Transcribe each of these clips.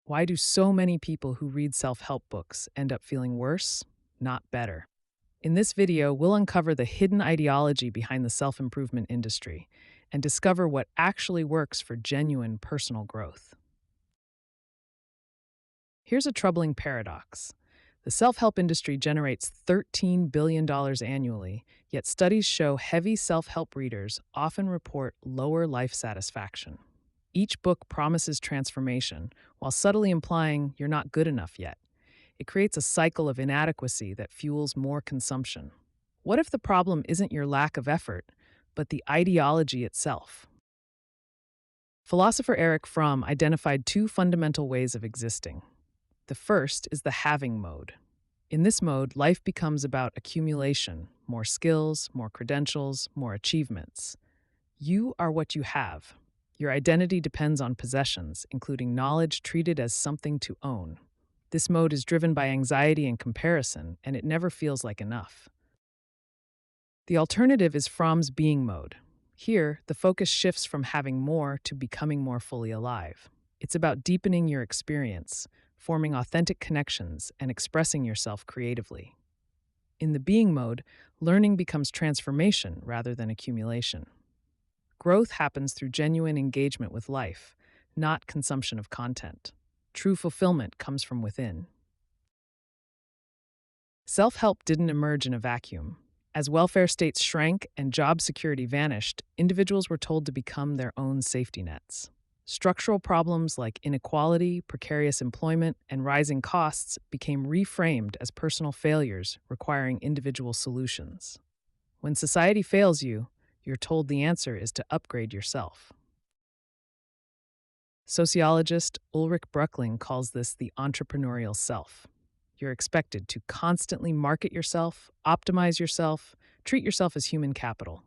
Why do so many people who read self-help books end up feeling worse, not better? In this video, we'll uncover the hidden ideology behind the self-improvement industry and discover what actually works for genuine personal growth. Here's a troubling paradox. The self-help industry generates $13 billion annually, yet studies show heavy self-help readers often report lower life satisfaction. Each book promises transformation, while subtly implying you're not good enough yet. It creates a cycle of inadequacy that fuels more consumption. What if the problem isn't your lack of effort, but the ideology itself? Philosopher Erich Fromm identified two fundamental ways of existing. The first is the having mode. In this mode, life becomes about accumulation, more skills, more credentials, more achievements. You are what you have. Your identity depends on possessions, including knowledge treated as something to own. This mode is driven by anxiety and comparison, and it never feels like enough. The alternative is Fromm's being mode. Here, the focus shifts from having more to becoming more fully alive. It's about deepening your experience, forming authentic connections, and expressing yourself creatively. In the being mode, learning becomes transformation rather than accumulation. Growth happens through genuine engagement with life, not consumption of content. True fulfillment comes from within. Self-help didn't emerge in a vacuum. As welfare states shrank and job security vanished, individuals were told to become their own safety nets. Structural problems like inequality, precarious employment, and rising costs became reframed as personal failures requiring individual solutions. When society fails you, you're told the answer is to upgrade yourself. Sociologist Ulrich Bröckling calls this the entrepreneurial self. You're expected to constantly market yourself, optimize yourself, treat yourself as human capital.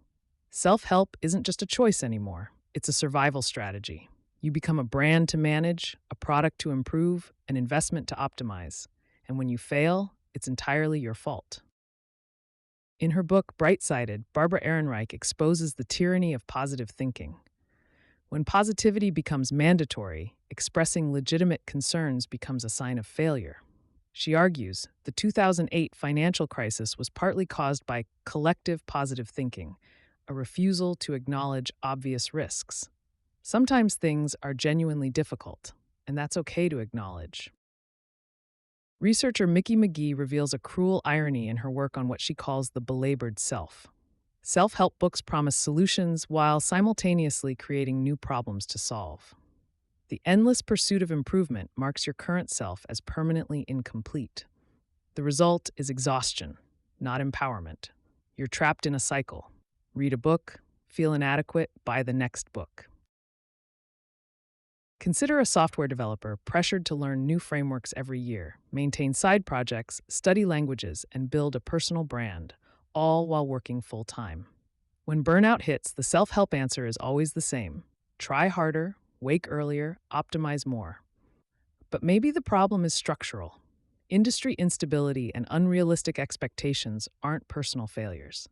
Self-help isn't just a choice anymore, it's a survival strategy. You become a brand to manage, a product to improve, an investment to optimize. And when you fail, it's entirely your fault. In her book, Bright-Sided, Barbara Ehrenreich exposes the tyranny of positive thinking. When positivity becomes mandatory, expressing legitimate concerns becomes a sign of failure. She argues the 2008 financial crisis was partly caused by collective positive thinking, a refusal to acknowledge obvious risks. Sometimes things are genuinely difficult, and that's okay to acknowledge. Researcher Micki McGee reveals a cruel irony in her work on what she calls the belabored self. Self-help books promise solutions while simultaneously creating new problems to solve. The endless pursuit of improvement marks your current self as permanently incomplete. The result is exhaustion, not empowerment. You're trapped in a cycle. Read a book, feel inadequate, buy the next book. Consider a software developer pressured to learn new frameworks every year, maintain side projects, study languages, and build a personal brand, all while working full-time. When burnout hits, the self-help answer is always the same. Try harder, wake earlier, optimize more. But maybe the problem is structural. Industry instability and unrealistic expectations aren't personal failures.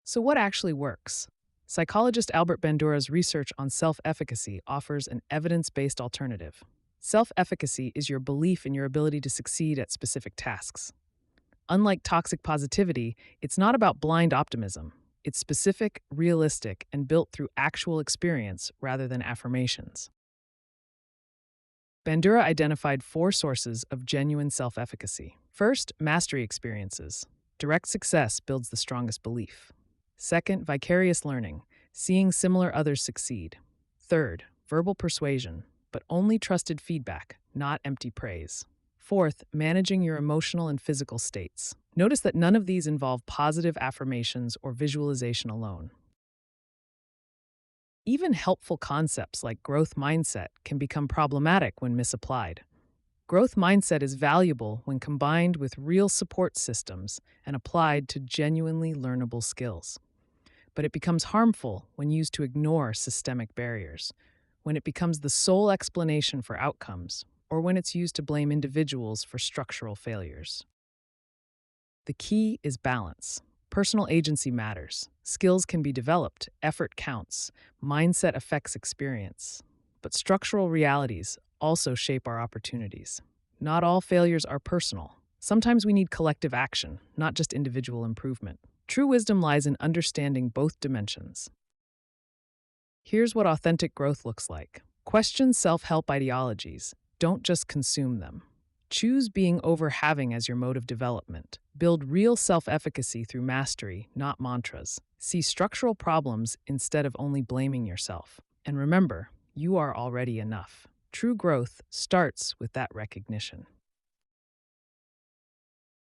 So what actually works? Psychologist Bandura's research on self-efficacy offers an evidence-based alternative. Self-efficacy is your belief in your ability to succeed at specific tasks. Unlike toxic positivity, it's not about blind optimism. It's specific, realistic, and built through actual experience rather than affirmations. Bandura identified 4 sources of genuine self-efficacy. First, mastery experiences. Direct success builds the strongest belief. Second, vicarious learning, seeing similar others succeed. Third, verbal persuasion, but only trusted feedback, not empty praise. Fourth, managing your emotional and physical states. Notice that none of these involve positive affirmations or visualization alone. Even helpful concepts like growth mindset can become problematic when misapplied. Growth mindset is valuable when combined with real support systems and applied to genuinely learnable skills. But it becomes harmful when used to ignore systemic barriers, when it becomes the sole explanation for outcomes, or when it's used to blame individuals for structural failures. The key is balance. Personal agency matters. Skills can be developed, effort counts, mindset affects experience. But structural realities also shape our opportunities. Not all failures are personal. Sometimes we need collective action, not just individual improvement. True wisdom lies in understanding both dimensions. Here's what authentic growth looks like. Question self-help ideologies. Don't just consume them. Choose being over having as your mode of development. Build real self-efficacy through mastery, not mantras. See structural problems instead of only blaming yourself. And remember, you are already enough. True growth starts with that recognition.